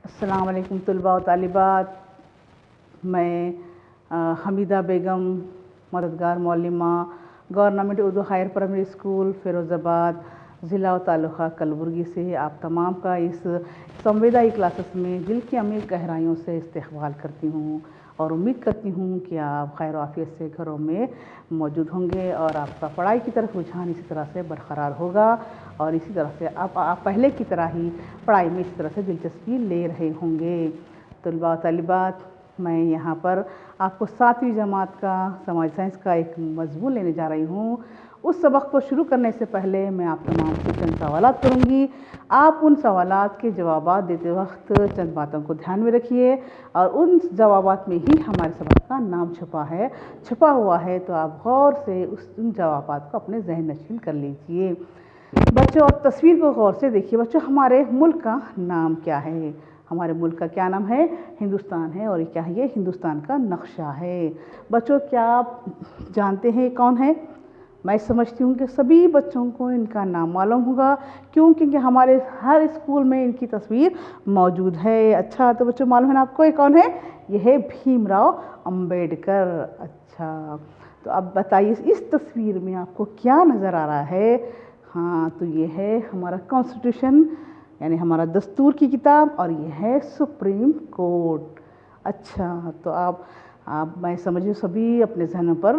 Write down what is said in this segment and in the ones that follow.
अस्सलाम वालेकुम तलबा व तालिबात। मैं हमीदा बेगम, मददगार मौलिमा, government Urdu higher primary school Firozabad, ज़िला व तालुक़ा कलबुर्गी से आप तमाम का इस संवेदाई क्लासेस में दिल की अमीर गहराइयों से इस्तक़बाल करती हूँ और उम्मीद करती हूँ कि आप खैर आफ़ियत से घरों में मौजूद होंगे और आपका पढ़ाई की तरफ रुझान इसी तरह से बरकरार होगा और इसी तरह से आप पहले की तरह ही पढ़ाई में इसी तरह से दिलचस्पी ले रहे होंगे। तलबा तालिबात, मैं यहाँ पर आपको 7वीं जमात का समाज साइंस का एक मज़मून लेने जा रही हूँ। उस सबक को शुरू करने से पहले मैं आप तमाम से चंद सवालात करूँगी। आप उन सवालात के जवाबात देते वक्त चंद बातों को ध्यान में रखिए और उन जवाबात में ही हमारे सबक का नाम छुपा हुआ है, तो आप गौर से उन जवाबात को अपने जहन नशीन कर लीजिए। बच्चों, आप तस्वीर को गौर से देखिए। बच्चों, हमारे मुल्क का नाम क्या है? हमारे मुल्क का क्या नाम है? हिंदुस्तान है। और क्या है? ये हिंदुस्तान का नक्शा है। बच्चों, क्या आप जानते हैं कौन है? मैं समझती हूँ कि सभी बच्चों को इनका नाम मालूम होगा, क्योंकि हमारे हर स्कूल में इनकी तस्वीर मौजूद है। अच्छा, तो बच्चों मालूम है ना आपको ये कौन है? ये है भीमराव अंबेडकर। अच्छा, तो अब बताइए इस तस्वीर में आपको क्या नज़र आ रहा है? हाँ, तो ये है हमारा कॉन्स्टिट्यूशन, यानी हमारा दस्तूर की किताब, और ये है सुप्रीम कोर्ट। अच्छा, तो आप मैं समझिए सभी अपने जहनों पर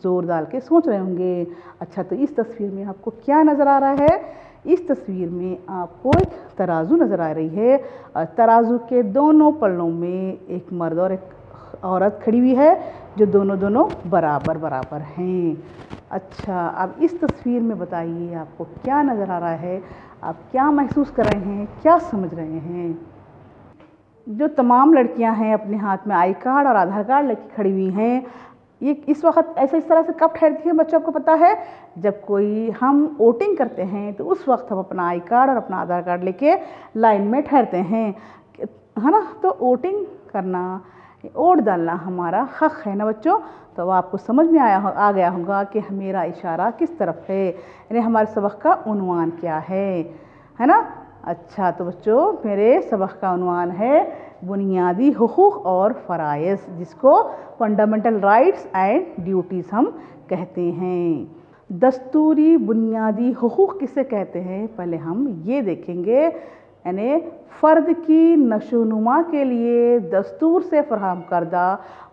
जोर डाल के सोच रहे होंगे। अच्छा, तो इस तस्वीर में आपको क्या नज़र आ रहा है? इस तस्वीर में आपको एक तराजू नज़र आ रही है और तराजू के दोनों पल्लों में एक मर्द और एक औरत खड़ी हुई है, जो दोनों बराबर हैं। अच्छा, अब इस तस्वीर में बताइए आपको क्या नज़र आ रहा है? आप क्या महसूस कर रहे हैं? क्या समझ रहे हैं? जो तमाम लड़कियां हैं अपने हाथ में आई कार्ड और आधार कार्ड लेके खड़ी हुई हैं, ये इस वक्त इस तरह से कब ठहरती हैं बच्चों को पता है? जब कोई हम वोटिंग करते हैं तो उस वक्त हम अपना आई कार्ड और अपना आधार कार्ड लेके लाइन में ठहरते हैं, है ना? तो वोटिंग करना, वोट डालना हमारा हक है ना बच्चों। तो आपको समझ में आ गया होगा कि मेरा इशारा किस तरफ है, यानी हमारे सबक का उन्वान क्या है ना? अच्छा, तो बच्चों मेरे सबक का उन्वान है बुनियादी हुकूक और फ़राइज़, जिसको फंडामेंटल राइट्स एंड ड्यूटीज़ हम कहते हैं। दस्तूरी बुनियादी हुकूक किसे कहते हैं, पहले हम ये देखेंगे। यानी फ़र्द की नशोनुमा के लिए दस्तूर से फराहम करदा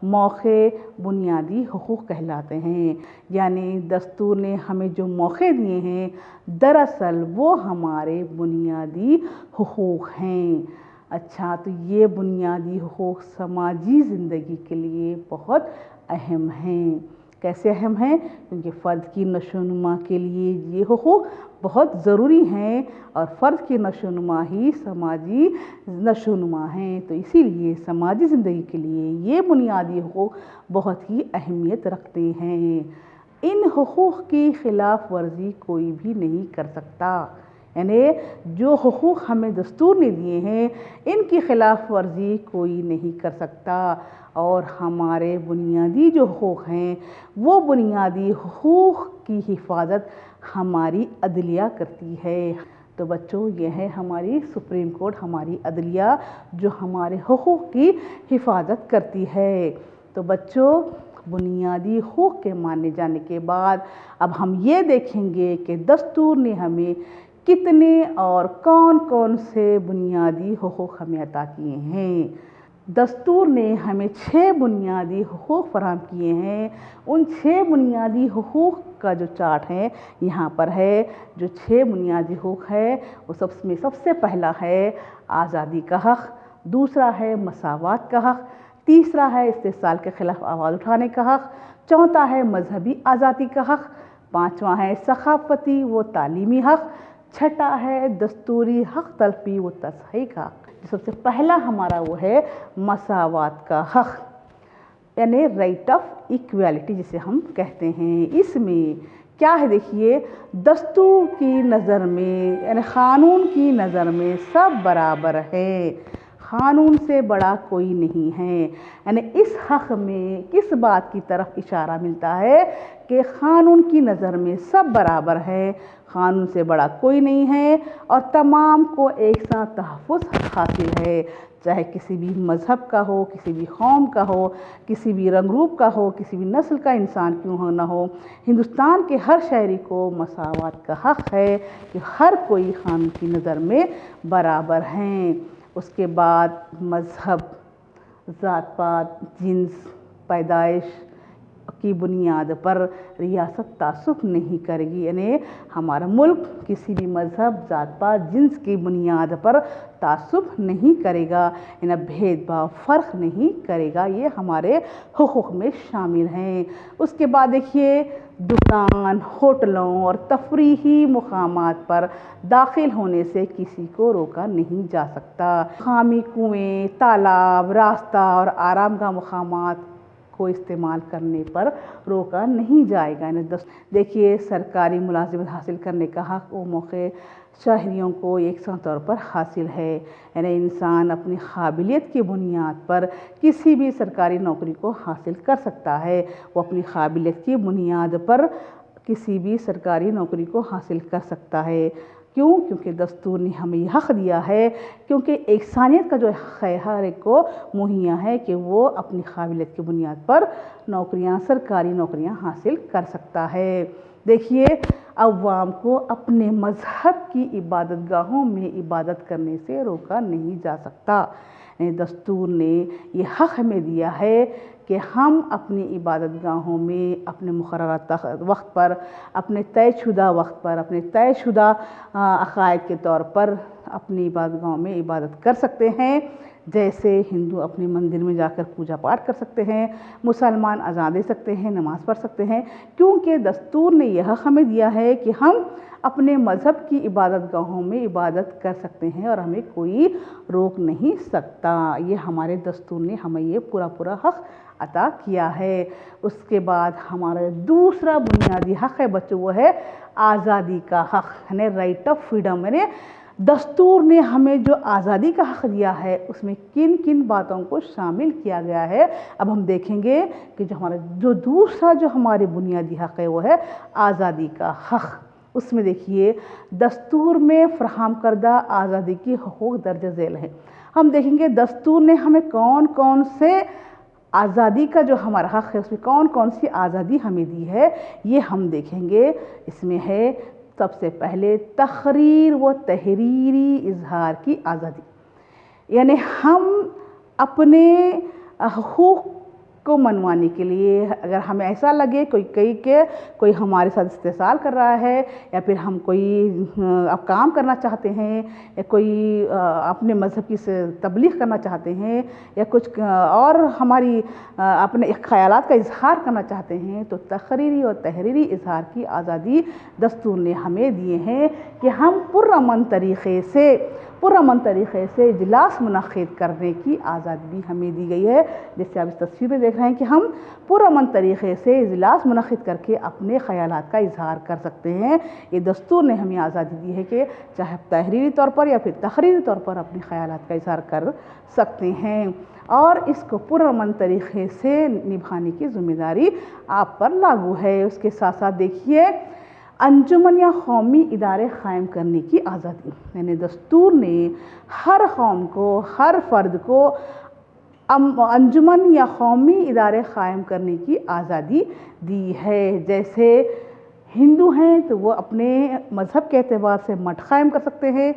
मौक़े बुनियादी हुकूक कहलाते हैं। यानी दस्तूर ने हमें जो मौक़े दिए हैं, दरअसल वो हमारे बुनियादी हुकूक हैं। अच्छा, तो ये बुनियादी हुकूक समाजी ज़िंदगी के लिए बहुत अहम हैं। कैसे अहम हैं? क्योंकि फ़र्द की नशोनुमा के लिए ये हुकूक बहुत ज़रूरी हैं और फ़र्द की नशोनुमा ही समाजी नशोनुमा हैं। तो इसीलिए समाजी ज़िंदगी के लिए ये बुनियादी हुकूक बहुत ही अहमियत रखते हैं। इन हुकूक की ख़िलाफ़ वर्जी कोई भी नहीं कर सकता। यानी जो हुकूक हमें दस्तूर ने दिए हैं, इनकी ख़िलाफ़ वर्जी कोई नहीं कर सकता। और हमारे बुनियादी जो हुकूक हैं, वो बुनियादी हुकूक की हिफाजत हमारी अदलिया करती है। तो बच्चों, यह है हमारी सुप्रीम कोर्ट, हमारी अदलिया, जो हमारे हुकूक की हिफाजत करती है। तो बच्चों, बुनियादी हुकूक के माने जाने के बाद अब हम ये देखेंगे कि दस्तूर ने हमें कितने और कौन से बुनियादी हुकूक हमें अता किए हैं। दस्तूर ने हमें 6 बुनियादी हुकूक फराहम किए हैं। उन 6 बुनियादी हुकूक का जो चार्ट है यहाँ पर है। जो 6 बुनियादी हुकूक है वो सबसे पहला है आज़ादी का हक़, दूसरा है मसावात का हक़, तीसरा है इस्तेहसाल के ख़िलाफ़ आवाज़ उठाने का हक़, चौथा है मजहबी आज़ादी का हक़, पाँचवां है सक़ाफ़ती व तालीमी हक़, छठा है दस्तूरी हक़ तलफ़ी व तसहीह का हक़। सबसे पहला हमारा वो है मसावात का हक़, यानी राइट ऑफ इक्वालिटी जिसे हम कहते हैं। इसमें क्या है देखिए, दस्तूर की नज़र में, यानी क़ानून की नज़र में सब बराबर है, क़ानून से बड़ा कोई नहीं है। यानी इस हक़ में किस बात की तरफ इशारा मिलता है کہ قانون کی نظر میں سب برابر ہے، قانون سے بڑا کوئی نہیں ہے اور تمام کو ایک ساتھ تحفظ حاصل ہے، چاہے کسی بھی مذہب کا ہو، کسی بھی قوم کا ہو، کسی بھی رنگ روپ کا ہو، کسی بھی نسل کا انسان کیوں نہ ہو۔ ہندوستان کے ہر شہری کو مساوات کا حق ہے کہ ہر کوئی قانون کی نظر میں برابر ہیں۔ اس کے بعد مذہب، ذات پات، جنس، پیدائش کی بنیاد پر ریاست تعصب نہیں کرے گی، یعنی ہمارا ملک کسی بھی مذہب، ذات پات، جنس کی بنیاد پر تعصب نہیں کرے گا، یعنی بھید بھاؤ، فرق نہیں کرے گا، یہ ہمارے حقوق میں شامل ہیں۔ اس کے بعد دیکھیے دکان، ہوٹلوں اور تفریحی مقامات پر داخل ہونے سے کسی کو روکا نہیں جا سکتا۔ مقامی کنویں، تالاب، راستہ اور آرام گاہ مقامات کو استعمال کرنے پر روکا نہیں جائے گا۔ دیکھیے سرکاری ملازمت حاصل کرنے کا حق و موقع شہریوں کو یکساں طور پر حاصل ہے، یعنی انسان اپنی قابلیت کی بنیاد پر کسی بھی سرکاری نوکری کو حاصل کر سکتا ہے، وہ اپنی قابلیت کی بنیاد پر کسی بھی سرکاری نوکری کو حاصل کر سکتا ہے۔ کیوں؟ کیونکہ دستور نے ہمیں یہ حق دیا ہے، کیونکہ یکسانیت کا جو حق ہے ہر ایک کو مہیا ہے کہ وہ اپنی قابلیت کی بنیاد پر نوکریاں، سرکاری نوکریاں حاصل کر سکتا ہے۔ دیکھیے عوام کو اپنے مذہب کی عبادت گاہوں میں عبادت کرنے سے روکا نہیں جا سکتا۔ دستور نے یہ حق ہمیں دیا ہے کہ ہم اپنی عبادت گاہوں میں اپنے مقررہ وقت پر، اپنے طے شدہ وقت پر، اپنے طے شدہ عقائد کے طور پر اپنی عبادت گاہوں میں عبادت کر سکتے ہیں۔ جیسے ہندو اپنے مندر میں جا کر پوجا پاٹ کر سکتے ہیں، مسلمان اذان دے سکتے ہیں، نماز پڑھ سکتے ہیں، کیونکہ دستور نے یہ حق ہمیں دیا ہے کہ ہم اپنے مذہب کی عبادت گاہوں میں عبادت کر سکتے ہیں اور ہمیں کوئی روک نہیں سکتا۔ یہ ہمارے دستور نے ہمیں یہ پورا حق عطا کیا ہے۔ اس کے بعد ہمارا دوسرا بنیادی حق ہے بچوں، وہ ہے آزادی کا حق، یعنی رائٹ آف فریڈم، یعنی دستور نے ہمیں جو آزادی کا حق دیا ہے اس میں کن کن باتوں کو شامل کیا گیا ہے۔ اب ہم دیکھیں گے کہ جو دوسرا ہمارے بنیادی حق ہے وہ ہے آزادی کا حق۔ اس میں دیکھیے دستور میں فراہم کردہ آزادی کی حقوق درج ذیل ہیں۔ ہم دیکھیں گے دستور نے ہمیں کون کون سے آزادی کا جو ہمارا حق ہے اس میں کون کون سی آزادی ہمیں دی ہے، یہ ہم دیکھیں گے۔ اس میں ہے سب سے پہلے تحریر و تحریری اظہار کی آزادی، یعنی ہم اپنے حقوق کو منوانے کے لیے اگر ہمیں ایسا لگے کوئی ہمارے ساتھ استحصال کر رہا ہے یا پھر ہم کوئی کام کرنا چاہتے ہیں یا کوئی اپنے مذہب کی تبلیغ کرنا چاہتے ہیں یا کچھ اور ہماری اپنے خیالات کا اظہار کرنا چاہتے ہیں تو تحریری اور تحریری اظہار کی آزادی دستور نے ہمیں دیے ہیں کہ ہم پرامن طریقے سے اجلاس منعقد کرنے کی آزادی بھی ہمیں دی گئی ہے۔ جیسے آپ اس تصویر میں دیکھ رہے ہیں کہ ہم پرامن طریقے سے اجلاس منعقد کر کے اپنے خیالات کا اظہار کر سکتے ہیں۔ یہ دستور نے ہمیں آزادی دی ہے کہ چاہے تحریری طور پر یا پھر تقریری طور پر اپنے خیالات کا اظہار کر سکتے ہیں، اور اس کو پرامن طریقے سے نبھانے کی ذمہ داری آپ پر لاگو ہے۔ اس کے ساتھ ساتھ دیکھیے انجمن یا قومی ادارے قائم کرنے کی آزادی، یعنی دستور نے ہر قوم کو، ہر فرد کو انجمن یا قومی ادارے قائم کرنے کی آزادی دی ہے۔ جیسے ہندو ہیں تو وہ اپنے مذہب کے اعتبار سے مٹھ قائم کر سکتے ہیں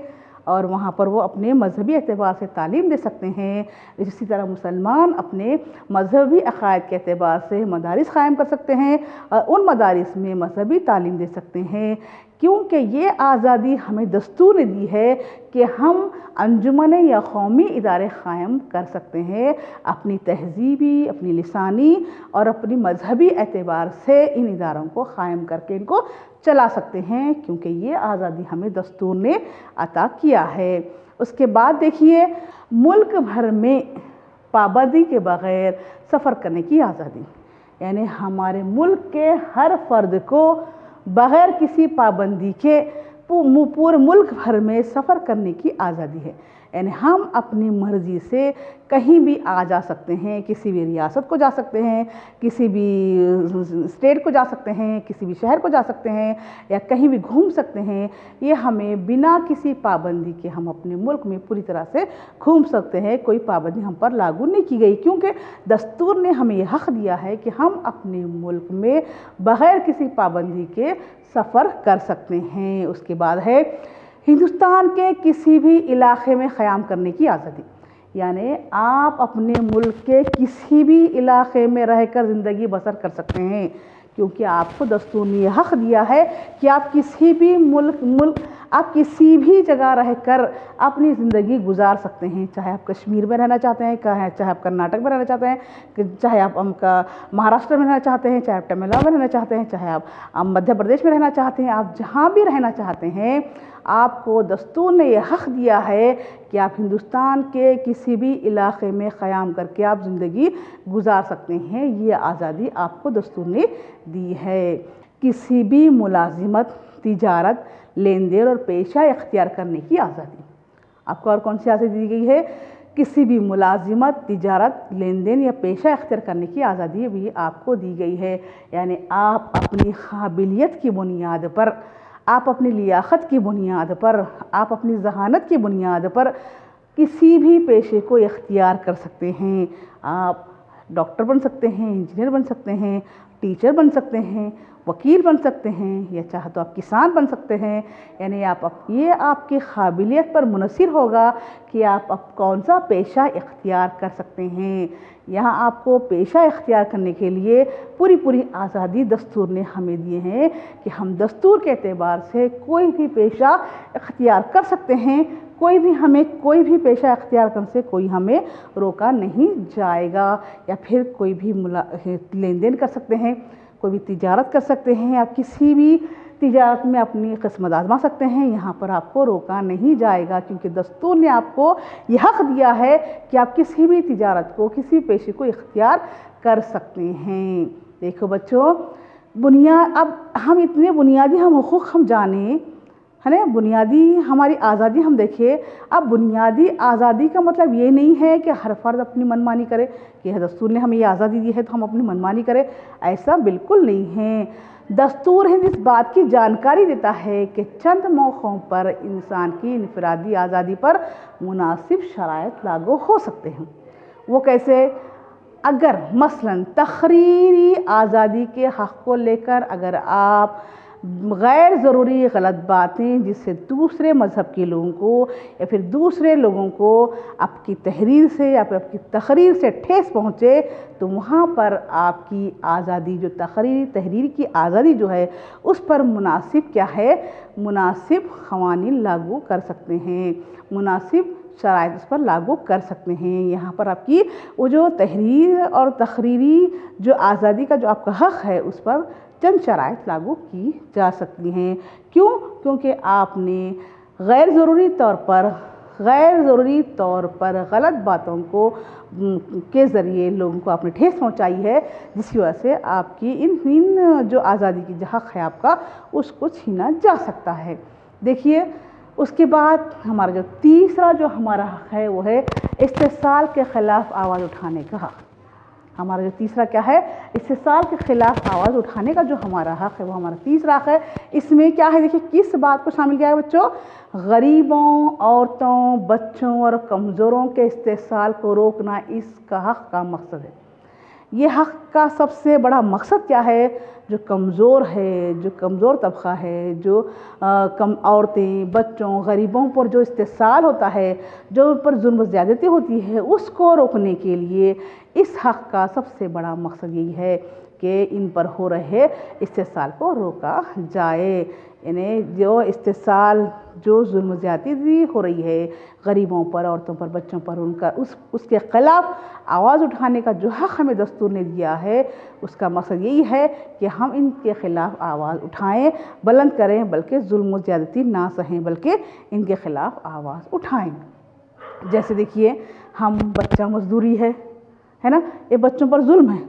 اور وہاں پر وہ اپنے مذہبی اعتبار سے تعلیم دے سکتے ہیں۔ اسی طرح مسلمان اپنے مذہبی عقائد کے اعتبار سے مدارس قائم کر سکتے ہیں اور ان مدارس میں مذہبی تعلیم دے سکتے ہیں، کیونکہ یہ آزادی ہمیں دستور نے دی ہے کہ ہم انجمن یا قومی ادارے قائم کر سکتے ہیں، اپنی تہذیبی، اپنی لسانی اور اپنی مذہبی اعتبار سے ان اداروں کو قائم کر کے ان کو چلا سکتے ہیں، کیونکہ یہ آزادی ہمیں دستور نے عطا کیا ہے۔ اس کے بعد دیکھیے ملک بھر میں پابندی کے بغیر سفر کرنے کی آزادی، یعنی ہمارے ملک کے ہر فرد کو بغیر کسی پابندی کے پورے ملک بھر میں سفر کرنے کی آزادی ہے۔ यानी हम अपनी मर्ज़ी से कहीं भी आ जा सकते हैं, किसी भी रियासत को जा सकते हैं, किसी भी स्टेट को जा सकते हैं, किसी भी शहर को जा सकते हैं या कहीं भी घूम सकते हैं। ये हमें बिना किसी पाबंदी के हम अपने मुल्क में पूरी तरह से घूम सकते हैं, कोई पाबंदी हम पर लागू नहीं की गई, क्योंकि दस्तूर ने हमें ये हक़ दिया है कि हम अपने मुल्क में बग़ैर किसी पाबंदी के सफ़र कर सकते हैं। उसके बाद है हिंदुस्तान के किसी भी इलाक़े में क़याम करने की आज़ादी, यानी आप अपने मुल्क के किसी भी इलाक़े में रहकर ज़िंदगी बसर कर सकते हैं, क्योंकि आपको दस्तूर ने यह हक़ दिया है कि आप किसी भी मुल्क आप किसी भी जगह रहकर अपनी ज़िंदगी गुजार सकते हैं। चाहे आप कश्मीर में रहना चाहते हैं, चाहे आप कर्नाटक में रहना चाहते हैं, चाहे आप महाराष्ट्र में रहना चाहते हैं, चाहे आप तमिलनाडु में रहना चाहते हैं, चाहे आप मध्य प्रदेश में रहना चाहते हैं, आप जहाँ भी रहना चाहते हैं, आपको दस्तूर ने यह हक़ दिया है कि आप हिंदुस्तान के किसी भी इलाक़े में क़याम करके आप ज़िंदगी गुजार सकते हैं। ये आज़ादी आपको दस्तूर ने दी है। किसी भी मुलाजिमत, तिजारत, लेन देन और पेशा इख्तियार करने की आज़ादी, आपको और कौन सी आज़ादी दी गई है? किसी भी मुलाजिमत, तिजारत, लेन देन या पेशा इख्तियार करने की आज़ादी भी आपको दी गई है। यानी आप अपनी काबिलियत की बुनियाद पर, आप अपनी लियाकत की बुनियाद पर, आप अपनी ज़हानत की बुनियाद पर किसी भी पेशे को इख्तियार कर सकते हैं। आप डॉक्टर बन सकते हैं, इंजीनियर बन सकते हैं, टीचर बन सकते हैं, वकील बन सकते हैं, या चाहे तो आप किसान बन सकते हैं। यानी ये आपकी काबिलियत पर मुनहसर होगा कि आप अब कौन सा पेशा इख्तियार कर सकते हैं। यहाँ आपको पेशा इख्तियार करने के लिए पूरी आज़ादी दस्तूर ने हमें दिए हैं कि हम दस्तूर के एतबार से कोई भी पेशा इख्तियार कर सकते हैं। कोई भी पेशा इख्तियार करने से कोई हमें रोका नहीं जाएगा। या फिर कोई भी लेन देन कर सकते हैं, कोई भी तिजारत कर सकते हैं, आप किसी भी तिजारत में अपनी किस्मत आजमा सकते हैं, यहाँ पर आपको रोका नहीं जाएगा, क्योंकि दस्तूर ने आपको यह हक़ दिया है कि आप किसी भी तिजारत को, किसी भी पेशे को इख्तियार कर सकते हैं। देखो बच्चों, अब हम इतने बुनियादी हुकूक़ हम जाने, है ना, बुनियादी हमारी आज़ादी हम देखें। अब बुनियादी आज़ादी का मतलब ये नहीं है कि हर फर्द अपनी मनमानी करे, कि दस्तूर ने हमें ये आज़ादी दी है तो हम अपनी मनमानी करें, ऐसा बिल्कुल नहीं है। दस्तूर हिंद इस बात की जानकारी देता है कि चंद मौक़ों पर इंसान की इनफरादी आज़ादी पर मुनासिब शराइत लागू हो सकते हैं। वो कैसे? अगर मसलन तहरीरी आज़ादी के हक़ को लेकर अगर आप गैर ज़रूरी गलत बातें जिससे दूसरे मज़हब के लोगों को या फिर दूसरे लोगों को आपकी तहरीर से या फिर आपकी तहरीर से ठेस पहुँचे, तो वहाँ पर आपकी आज़ादी, जो तहरीर की आज़ादी जो है, उस पर मुनासिब क्या है? मुनासिब क़वानीन लागू कर सकते हैं, मुनासिब शराइत उस पर लागू कर सकते हैं। यहाँ पर आपकी वो जो तहरीर और तहरीरी जो आज़ादी का जो आपका हक़ है, उस पर चंद शराइत लागू की जा सकती हैं। क्यों? क्योंकि आपने गैर ज़रूरी तौर पर गलत बातों को के ज़रिए लोगों को आपने ठेस पहुंचाई है, जिसकी वजह से आपकी इन जो आज़ादी की हक़ है आपका, उसको छीना जा सकता है। देखिए, उसके बाद हमारा जो तीसरा जो हमारा हक़ है वो है इस्तेसाल के ख़िलाफ़ आवाज़ उठाने का हक़। हमारा जो तीसरा क्या है? इस्तेसाल के ख़िलाफ़ आवाज़ उठाने का जो हमारा हक़ है वो हमारा तीसरा हक़ है। इसमें क्या है? देखिए, किस बात को शामिल किया है बच्चों? गरीबों, औरतों, बच्चों और कमज़ोरों के इस्तेसाल को रोकना इसका हक़ का मकसद है। ये हक़ का सबसे बड़ा मकसद क्या है? जो कमज़ोर है, जो कमज़ोर तबक़ा है, जो कम औरतें, बच्चों, गरीबों पर जो इस्तेसाल होता है, जो उन पर जुल्म ज़्यादती होती है, उसको रोकने के लिए इस हक़ का सबसे बड़ा मकसद यही है कि इन पर हो रहे इस्तेसाल को रोका जाए। यानी जो इस्तेसाल, जो जुल्म ज़्यादती हो रही है गरीबों पर, औरतों पर, बच्चों पर, उसके ख़िलाफ़ आवाज़ उठाने का जो हक़ हमें दस्तूर ने दिया है, उसका मकसद यही है कि हम इनके ख़िलाफ़ आवाज़ उठाएं, बुलंद करें, बल्कि जुल्म ज़्यादती ना सहें, बल्कि इनके ख़िलाफ़ आवाज़ उठाएं। जैसे देखिए, हम बच्चा मजदूरी है ना, ये बच्चों पर जुल्म है,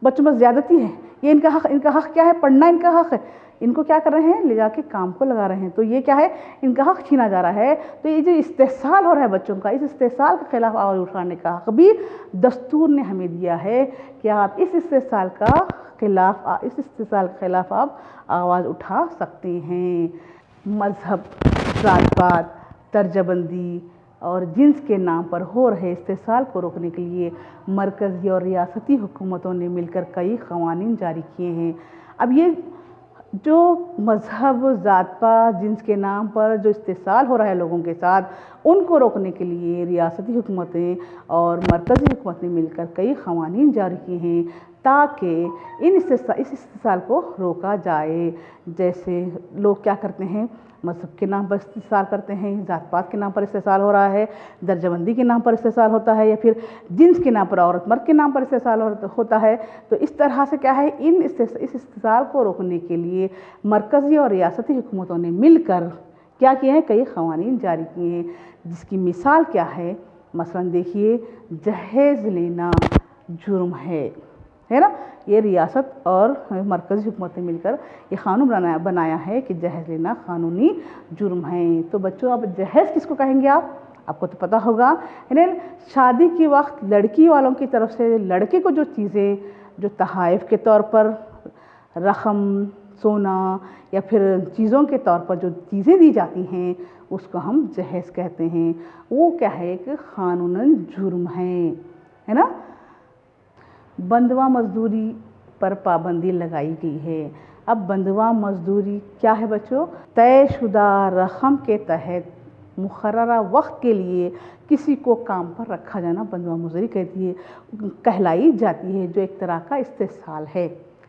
बच्चों पर ज़्यादती है, یہ ان کا حق کیا ہے؟ پڑھنا ان کا حق ہے، ان کو کیا کر رہے ہیں؟ لے جا کے کام کو لگا رہے ہیں، تو یہ کیا ہے؟ ان کا حق چھینا جا رہا ہے۔ تو یہ جو استحصال ہو رہا ہے بچوں کا، اس استحصال کے خلاف آواز اٹھانے کا حق بھی دستور نے ہمیں دیا ہے کہ آپ اس استحصال کے خلاف آپ آواز اٹھا سکتے ہیں۔ مذہب، ذات پات، درجہ بندی اور جنس کے نام پر ہو رہے استحصال کو روکنے کے لیے مرکزی اور ریاستی حکومتوں نے مل کر کئی قوانین جاری کیے ہیں۔ اب یہ جو مذہب، ذات پات، جنس کے نام پر جو استحصال ہو رہا ہے لوگوں کے ساتھ، ان کو روکنے کے لیے ریاستی حکومتیں اور مرکزی حکومت نے مل کر کئی قوانین جاری کیے ہیں تاکہ اس استحصال کو روکا جائے۔ جیسے لوگ کیا کرتے ہیں؟ مذہب کے نام پر استحصال کرتے ہیں، ذات پات کے نام پر استحصال ہو رہا ہے، درجہ بندی کے نام پر استحصال ہوتا ہے، یا پھر جنس کے نام پر، عورت مرد کے نام پر استحصال ہوتا ہے۔ تو اس طرح سے کیا ہے؟ اس استحصال کو روکنے کے لیے مرکزی اور ریاستی حکومتوں نے مل کر کیا کیے ہیں؟ کئی قوانین جاری کیے ہیں، جس کی مثال کیا ہے؟ مثلاً دیکھیے، جہیز لینا جرم ہے نا؟ یہ ریاست اور مرکزی حکومت نے مل کر یہ قانون بنایا ہے کہ جہیز لینا قانونی جرم ہے۔ تو بچوں، اب جہیز کس کو کہیں گے؟ آپ کو تو پتہ ہوگا، یعنی شادی کے وقت لڑکی والوں کی طرف سے لڑکے کو جو چیزیں، جو تحائف کے طور پر رقم، سونا یا پھر چیزوں کے طور پر جو چیزیں دی جاتی ہیں، اس کو ہم جہیز کہتے ہیں۔ وہ کیا ہے؟ کہ قانوناً جرم ہے نا؟ بندوا مزدوری پر پابندی لگائی گئی ہے۔ اب بندوا مزدوری کیا ہے بچوں؟ طے شدہ رقم کے تحت مقررہ وقت کے لیے کسی کو کام پر رکھا جانا بندوا مزدوری کہلائی جاتی ہے، جو ایک طرح کا استحصال ہے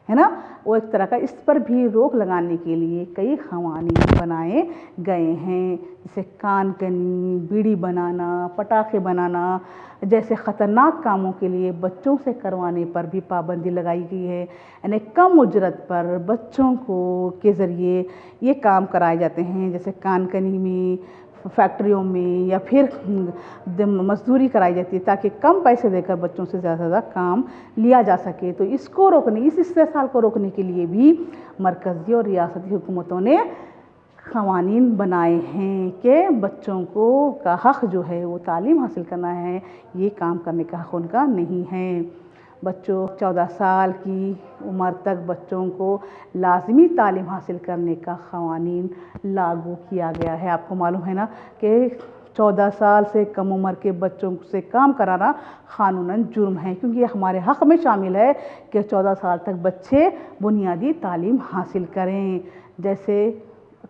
نا؟ وہ ایک طرح کا، اس پر بھی روک لگانے کے لیے کئی قوانین بنائے گئے ہیں، جیسے کان کنی، بیڑی بنانا، پٹاخے بنانا جیسے خطرناک کاموں کے لیے بچوں سے کروانے پر بھی پابندی لگائی گئی ہے۔ یعنی کم اجرت پر بچوں کے ذریعے یہ کام کرائے جاتے ہیں، جیسے کان کنی میں، فیکٹریوں میں، یا پھر مزدوری کرائی جاتی ہے تاکہ کم پیسے دے کر بچوں سے زیادہ سے زیادہ کام لیا جا سکے۔ تو اس استحصال کو روکنے کے لیے بھی مرکزی اور ریاستی حکومتوں نے قوانین بنائے ہیں کہ بچوں کا حق جو ہے وہ تعلیم حاصل کرنا ہے، یہ کام کرنے کا حق ان کا نہیں ہے۔ بچوں، 14 سال کی عمر تک بچوں کو لازمی تعلیم حاصل کرنے کا قوانین لاگو کیا گیا ہے۔ آپ کو معلوم ہے نا کہ 14 سال سے کم عمر کے بچوں سے کام کرانا قانوناً جرم ہے، کیونکہ یہ ہمارے حق میں شامل ہے کہ 14 سال تک بچے بنیادی تعلیم حاصل کریں۔ جیسے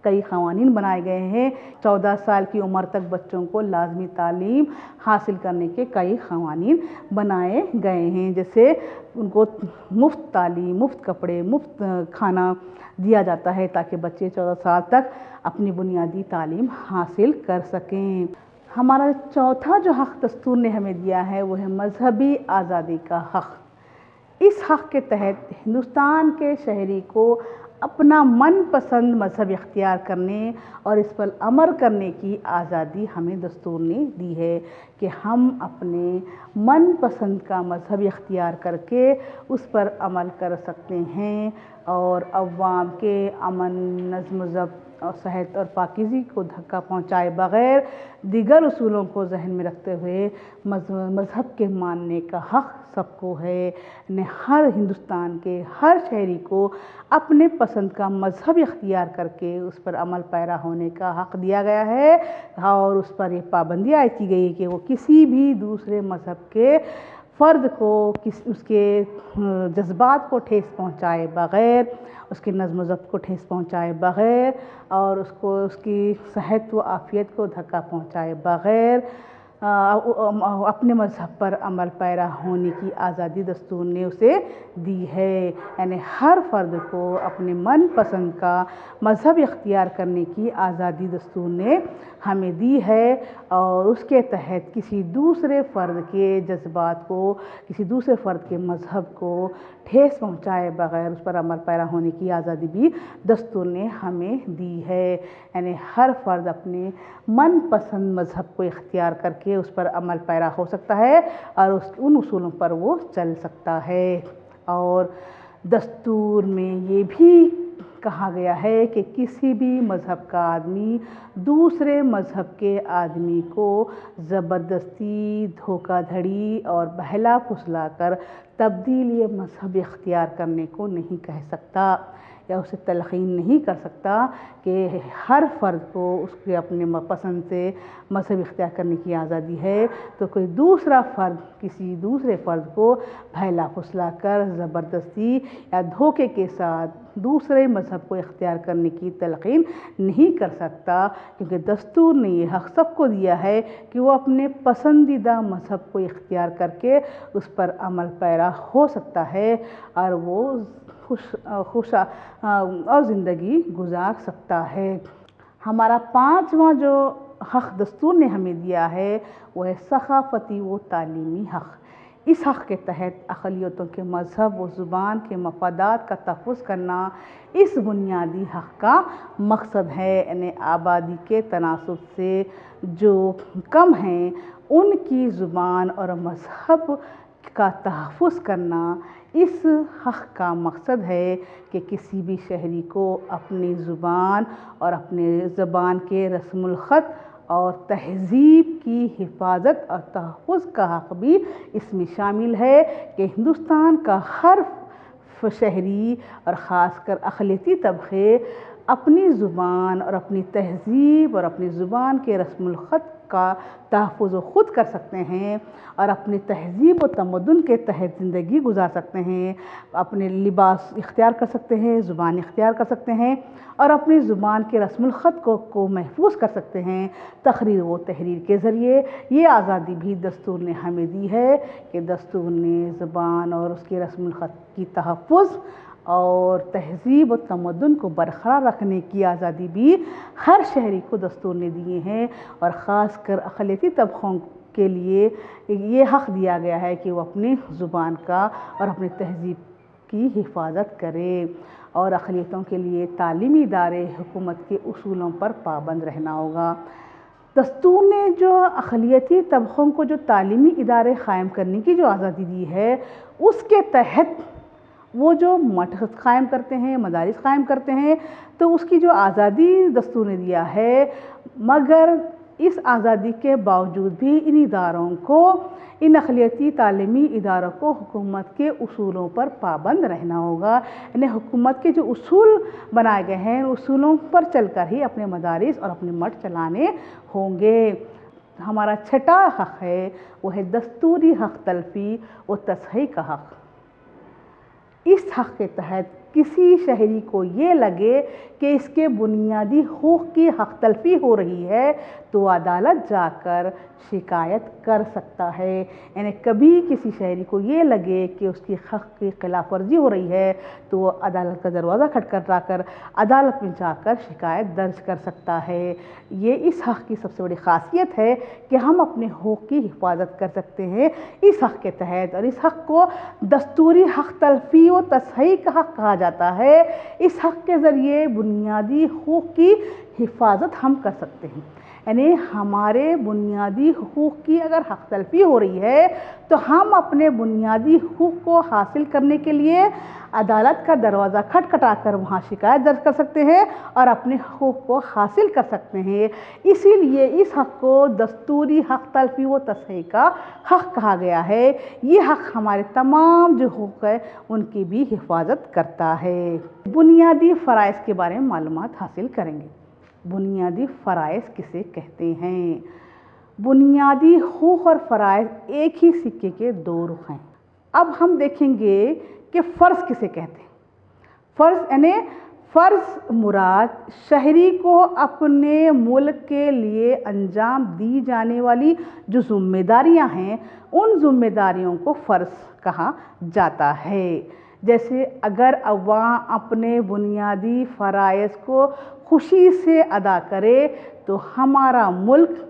کئی قوانین بنائے گئے ہیں، 14 سال کی عمر تک بچوں کو لازمی تعلیم حاصل کرنے کے کئی قوانین بنائے گئے ہیں، جیسے ان کو مفت تعلیم، مفت کپڑے، مفت کھانا دیا جاتا ہے تاکہ بچے 14 سال تک اپنی بنیادی تعلیم حاصل کر سکیں۔ ہمارا چوتھا جو حق دستور نے ہمیں دیا ہے وہ ہے مذہبی آزادی کا حق۔ اس حق کے تحت ہندوستان کے شہری کو اپنا من پسند مذہب اختیار کرنے اور اس پر عمل کرنے کی آزادی ہمیں دستور نے دی ہے کہ ہم اپنے من پسند کا مذہب اختیار کر کے اس پر عمل کر سکتے ہیں اور عوام کے امن، نظم و ضبط اور صحت اور پاکیزگی کو دھکا پہنچائے بغیر دیگر اصولوں کو ذہن میں رکھتے ہوئے مذہب کے ماننے کا حق سب کو ہے۔ ہر ہندوستان کے ہر شہری کو اپنے پسند کا مذہب اختیار کر کے اس پر عمل پیرا ہونے کا حق دیا گیا ہے، اور اس پر یہ پابندی عائد کی گئی ہے کہ وہ کسی بھی دوسرے مذہب کے فرد کو اس کے جذبات کو ٹھیس پہنچائے بغیر، اس کی نظم و ضبط کو ٹھیس پہنچائے بغیر اور اس کی صحت و عافیت کو دھکا پہنچائے بغیر اپنے مذہب پر عمل پیرا ہونے کی آزادی دستور نے اسے دی ہے۔ یعنی ہر فرد کو اپنے من پسند کا مذہب اختیار کرنے کی آزادی دستور نے ہمیں دی ہے، اور اس کے تحت کسی دوسرے فرد کے جذبات کو، کسی دوسرے فرد کے مذہب کو ٹھیس پہنچائے بغیر اس پر عمل پیرا ہونے کی آزادی بھی دستور نے ہمیں دی ہے۔ یعنی ہر فرد اپنے من پسند مذہب کو اختیار کر کے اس پر عمل پیرا ہو سکتا ہے اور ان اصولوں پر وہ چل سکتا ہے۔ اور दस्तूर में ये भी कहा गया है कि किसी भी मज़हब का आदमी दूसरे मज़हब के आदमी को ज़बरदस्ती, धोखाधड़ी और बहला फुसला कर तब्दीली मज़हब इख्तियार करने को नहीं कह सकता या उसे तलक़ीन नहीं कर सकता कि हर फ़र्द को उसके अपने पसंद से मज़हब इख्तियार करने की आज़ादी है, तो कोई दूसरा फ़र्द किसी दूसरे फ़र्द को बहला फुसला कर ज़बरदस्ती या धोखे के साथ दूसरे मज़हब को इख्तियार करने की तलक़ीन नहीं कर सकता, क्योंकि दस्तूर ने ये हक़ सबको दिया है कि वो अपने पसंदीदा मज़हब को इख्तियार करके उस पर अमल पैरा हो सकता है और वो खुश और ज़िंदगी गुजार सकता है। हमारा पाँचवा जो हक़ दस्तूर ने हमें दिया है वो है सक़ाफ़ती व तालीमी हक़। इस हक़ के तहत अक़लियतों के मज़हब व ज़ुबान के मफ़ादात का तहफ़्फ़ुज़ करना इस बुनियादी हक़ का मकसद है। यानी आबादी के तनासुब से जो कम हैं उनकी ज़ुबान और मज़हब का तहफ़्फ़ुज़ करना इस हक़ का मकसद है कि किसी भी शहरी को अपनी ज़ुबान और अपने ज़बान के रस्मुल ख़त और तहज़ीब की हिफाजत और तहफ़्फ़ुज़ का हक़ भी इसमें शामिल है कि हिंदुस्तान का हर शहरी और ख़ासकर अक़लियती तबक़े अपनी ज़ुबान और अपनी तहज़ीब और अपनी ज़ुबान के रस्मुल ख़त का तहफ़्फ़ुज़ ख़ुद कर सकते हैं और अपनी तहज़ीब व तमद्दुन के तहत ज़िंदगी गुजार सकते हैं, अपने लिबास इख्तियार कर सकते हैं, ज़ुबान इख्तियार कर सकते हैं और अपनी ज़ुबान के रस्मुल ख़त को महफूज कर सकते हैं। तहरीर व तहरीर के ज़रिए ये आज़ादी भी दस्तूर ने हमें दी है कि दस्तूर ने ज़ुबान और उसके रस्मुल ख़त की तहफ़्फ़ुज़ और तहज़ीब और तमद्दुन को बरक़रार रखने की आज़ादी भी हर शहरी को दस्तूर ने दिए हैं और ख़ासकर अक़लियती तबक़ों के लिए ये हक़ दिया गया है कि वो अपनी ज़ुबान का और अपनी तहज़ीब की हिफाजत करें। और अक़लियतों के लिए तालीमी इदारे हुकूमत के उसूलों पर पाबंद रहना होगा। दस्तूर ने जो अक़लियती तबक़ों को जो तालीमी इदारे क़ायम करने की जो आज़ादी दी है उसके तहत वो जो मठ क़ायम करते हैं, मदारिस क़ायम करते हैं, तो उसकी जो आज़ादी दस्तूर ने दिया है, मगर इस आज़ादी के बावजूद भी इन इदारों को, इन अक़लियती तालीमी इदारों को हुकूमत के उसूलों पर पाबंद रहना होगा। यानी हुकूमत के जो उसूल बनाए गए हैं उसूलों पर चलकर ही अपने मदारिस और अपने मठ चलाने होंगे। हमारा छठा हक़ है वो है दस्तूरी हक़ तलफ़ी व तसहीह का हक़। इस हक़ के तहत किसी शहरी को ये लगे कि इसके बुनियादी हुकूक़ की हक़ तलफ़ी हो रही है तो अदालत जाकर शिकायत कर सकता है। यानी कभी किसी शहरी को ये लगे कि उसकी हक़ की ख़िलाफ़ वर्जी हो रही है तो वो अदालत का दरवाज़ा खटखटाकर अदालत में जाकर शिकायत दर्ज कर सकता है। ये इस हक़ की सबसे बड़ी ख़ासियत है कि हम अपने हुकूक़ की हिफाजत कर सकते हैं इस हक़ के तहत, और इस हक़ को दस्तूरी हक़ तलफ़ी व तसहीह का हक़ कहा जाता है। इस हक़ के ज़रिए बुनियादी हुकूक़ की हिफाजत हम कर सकते हैं। यानी हमारे बुनियादी हुकूक़ की अगर हक़ तलफ़ी हो रही है तो हम अपने बुनियादी हुकूक़ को हासिल करने के लिए अदालत का दरवाज़ा खटखटाकर वहाँ शिकायत दर्ज कर सकते हैं और अपने हुकूक़ को हासिल कर सकते हैं। इसीलिए इस हक़ को दस्तूरी हक़ तलफ़ी व तसहीह का हक़ कहा गया है। ये हक़ हमारे तमाम जो हुकूक़ है उनकी भी हिफाजत करता है। बुनियादी फ़राइज़ के बारे में मालूमात हासिल करेंगे। बुनियादी फ़राइज़ किसे कहते हैं? बुनियादी हुकूक़ और फ़राइज़ एक ही सिक्के के दो रुख हैं। अब हम देखेंगे कि फ़र्ज़ किसे कहते हैं। फ़र्ज़ यानी फ़र्ज़ मुराद शहरी को अपने मुल्क के लिए अंजाम दी जाने वाली जो ज़िम्मेदारियां हैं उन ज़िम्मेदारियों को फ़र्ज़ कहा जाता है। जैसे अगर अवाम अपने बुनियादी फ़राइज़ को खुशी से अदा करे तो हमारा मुल्क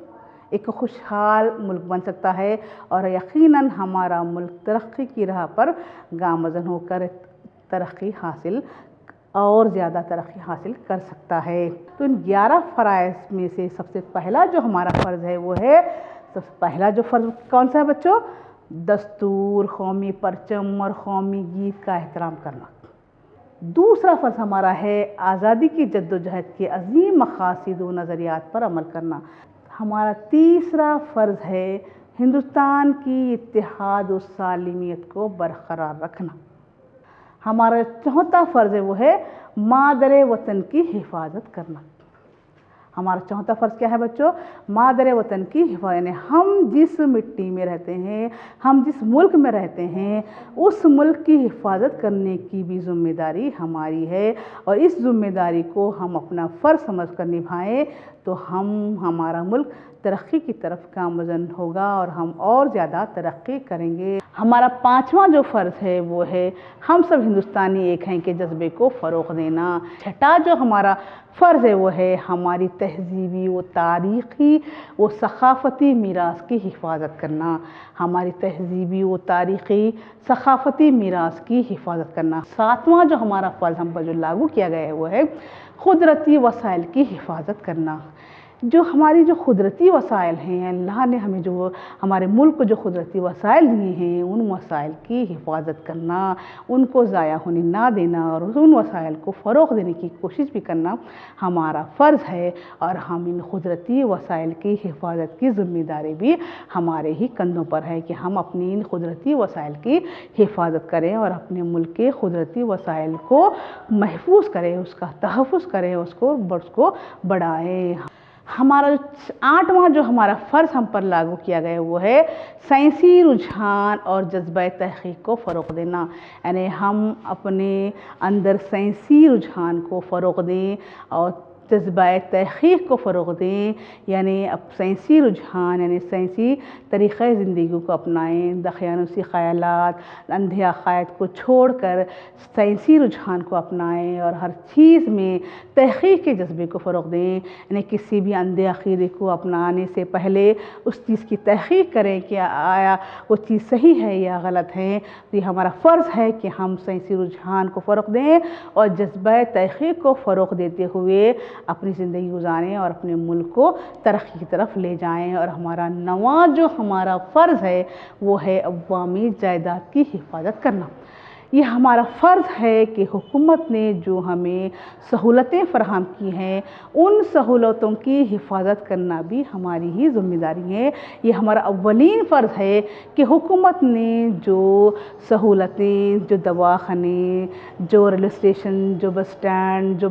एक खुशहाल मुल्क बन सकता है और यकीनन हमारा मुल्क तरक्की की राह पर गामज़न होकर तरक्की हासिल और ज़्यादा तरक्की हासिल कर सकता है। तो इन 11 फ़राइज़ में से सबसे पहला जो हमारा फ़र्ज़ है वो है, सबसे पहला जो फ़र्ज़ कौन सा है बच्चों? दस्तूर, कौमी परचम और कौमी गीत का एहतराम करना। دوسرا فرض ہمارا ہے آزادی کی جدوجہد کے عظیم مقاصد و نظریات پر عمل کرنا۔ ہمارا تیسرا فرض ہے ہندوستان کی اتحاد و سالمیت کو برقرار رکھنا۔ ہمارا چوتھا فرض ہے وہ ہے مادر وطن کی حفاظت کرنا۔ ہمارا چوتھا فرض کیا ہے بچوں؟ مادر وطن کی حفاظت، یعنی ہم جس مٹی میں رہتے ہیں، ہم جس ملک میں رہتے ہیں، اس ملک کی حفاظت کرنے کی بھی ذمہ داری ہماری ہے، اور اس ذمہ داری کو ہم اپنا فرض سمجھ کر نبھائیں تو ہمارا ملک ترقی کی طرف گامزن ہوگا اور ہم اور زیادہ ترقی کریں گے۔ ہمارا پانچواں جو فرض ہے وہ ہے ہم سب ہندوستانی ایک ہیں کے جذبے کو فروغ دینا۔ چھٹا جو ہمارا فرض ہے وہ ہے ہماری تہذیبی و تاریخی و ثقافتی میراث کی حفاظت کرنا۔ ہماری تہذیبی و تاریخی ثقافتی میراث کی حفاظت کرنا۔ ساتواں جو ہمارا فرض ہم پر جو لاگو کیا گیا ہے وہ ہے قدرتی وسائل کی حفاظت کرنا۔ جو ہماری جو قدرتی وسائل ہیں، اللہ نے ہمیں جو ہمارے ملک کو جو قدرتی وسائل دیے ہیں، ان وسائل کی حفاظت کرنا، ان کو ضائع ہونے نہ دینا اور ان وسائل کو فروغ دینے کی کوشش بھی کرنا ہمارا فرض ہے، اور ہم ان قدرتی وسائل کی حفاظت کی ذمہ داری بھی ہمارے ہی کندھوں پر ہے کہ ہم اپنی ان قدرتی وسائل کی حفاظت کریں اور اپنے ملک کے قدرتی وسائل کو محفوظ کریں، اس کا تحفظ کریں، اس کو بڑھائیں۔ ہمارا آٹھواں جو ہمارا فرض ہم پر لاگو کیا گیا وہ ہے سائنسی رجحان اور جذبہ تحقیق کو فروغ دینا، یعنی ہم اپنے اندر سائنسی رجحان کو فروغ دیں اور جذبہ تحقیق کو فروغ دیں، یعنی اب سائنسی رجحان یعنی سائنسی طریقہ زندگی کو اپنائیں، دقیانوسی خیالات، اندھے عقائد کو چھوڑ کر سائنسی رجحان کو اپنائیں اور ہر چیز میں تحقیق کے جذبے کو فروغ دیں، یعنی کسی بھی اندھے عقیدے کو اپنانے سے پہلے اس چیز کی تحقیق کریں کہ آیا وہ چیز صحیح ہے یا غلط ہے۔ تو یہ ہمارا فرض ہے کہ ہم سائنسی رجحان کو فروغ دیں اور جذبہ تحقیق کو فروغ دیتے ہوئے اپنی زندگی گزاریں اور اپنے ملک کو ترقی کی طرف لے جائیں۔ اور ہمارا نواں جو ہمارا فرض ہے وہ ہے عوامی جائیداد کی حفاظت کرنا۔ یہ ہمارا فرض ہے کہ حکومت نے جو ہمیں سہولتیں فراہم کی ہیں، ان سہولتوں کی حفاظت کرنا بھی ہماری ہی ذمہ داری ہے۔ یہ ہمارا اولین فرض ہے کہ حکومت نے جو سہولتیں، جو دواخانے، جو ریلوے اسٹیشن، جو بس اسٹینڈ،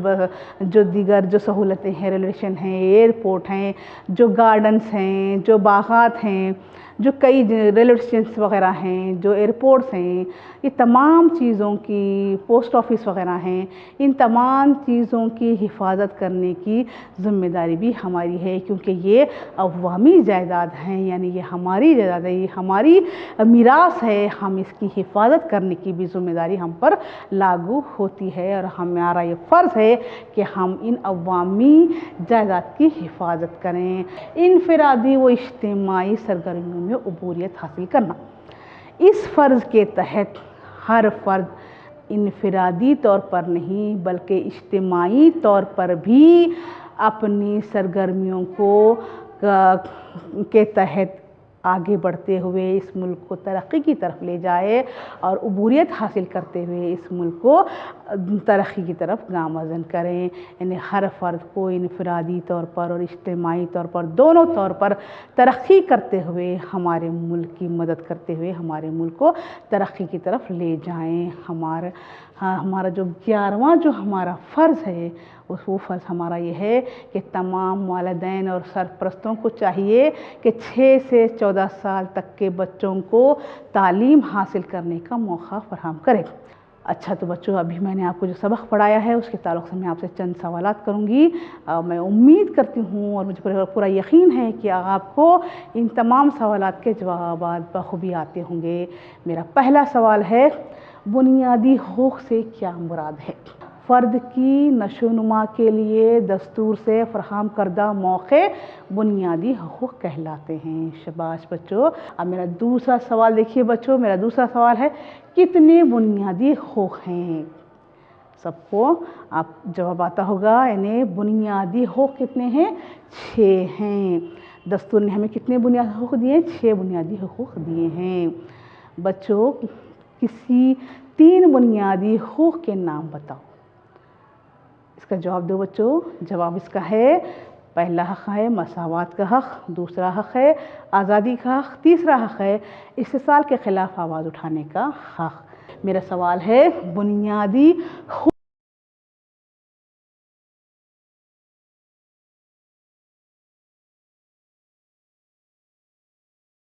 جو دیگر جو سہولتیں ہیں، ریلوے اسٹیشن ہیں، ایئرپورٹ ہیں، جو گارڈنز ہیں، جو باغات ہیں، جو کئی ریلوے اسٹیشنز وغیرہ ہیں، جو ایئرپورٹس ہیں، یہ تمام چیزوں کی پوسٹ آفس وغیرہ ہیں، ان تمام چیزوں کی حفاظت کرنے کی ذمہ داری بھی ہماری ہے، کیونکہ یہ عوامی جائیداد ہیں، یعنی یہ ہماری جائیداد ہے، یہ ہماری میراث ہے، ہم اس کی حفاظت کرنے کی بھی ذمہ داری ہم پر لاگو ہوتی ہے، اور ہمارا یہ فرض ہے کہ ہم ان عوامی جائیداد کی حفاظت کریں۔ انفرادی و اجتماعی سرگرمیوں میں عبوریت حاصل کرنا۔ اس فرض کے تحت ہر فرد انفرادی طور پر نہیں بلکہ اجتماعی طور پر بھی اپنی سرگرمیوں کے تحت آگے بڑھتے ہوئے اس ملک کو ترقی کی طرف لے جائے اور عبوریت حاصل کرتے ہوئے اس ملک کو ترقی کی طرف گامزن کریں، یعنی ہر فرد کو انفرادی طور پر اور اجتماعی طور پر دونوں طور پر ترقی کرتے ہوئے ہمارے ملک کی مدد کرتے ہوئے ہمارے ملک کو ترقی کی طرف لے جائیں۔ ہمارا جو 11واں جو ہمارا فرض ہے وہ فرض ہمارا یہ ہے کہ تمام والدین اور سرپرستوں کو چاہیے کہ 6 سے 14 سال تک کے بچوں کو تعلیم حاصل کرنے کا موقع فراہم کریں۔ اچھا، تو بچوں ابھی میں نے آپ کو جو سبق پڑھایا ہے اس کے تعلق سے میں آپ سے چند سوالات کروں گی۔ میں امید کرتی ہوں اور مجھے پورا یقین ہے کہ آپ کو ان تمام سوالات کے جوابات بخوبی آتے ہوں گے۔ میرا پہلا سوال ہے، بنیادی حقوق سے کیا مراد ہے؟ فرد کی نشو و نما کے لیے دستور سے فراہم کردہ موقع بنیادی حقوق کہلاتے ہیں۔ شاباش بچوں۔ اب میرا دوسرا سوال دیکھیے بچوں، میرا دوسرا سوال ہے، کتنے بنیادی حقوق ہیں؟ سب کو آپ جواب آتا ہوگا، یعنی بنیادی حقوق کتنے ہیں؟ 6 ہیں۔ دستور نے ہمیں کتنے بنیادی حقوق دیے؟ 6 بنیادی حقوق دیے ہیں۔ بچوں، کسی 3 बुनियादी हुकूक के नाम बताओ। इसका जवाब दो बच्चों। जवाब इसका है, पहला हक़ है मसावात का हक़, दूसरा हक़ है आज़ादी का हक़, तीसरा हक़ है इस्तिसाल के ख़िलाफ़ आवाज़ उठाने का हक़। मेरा सवाल है बुनियादी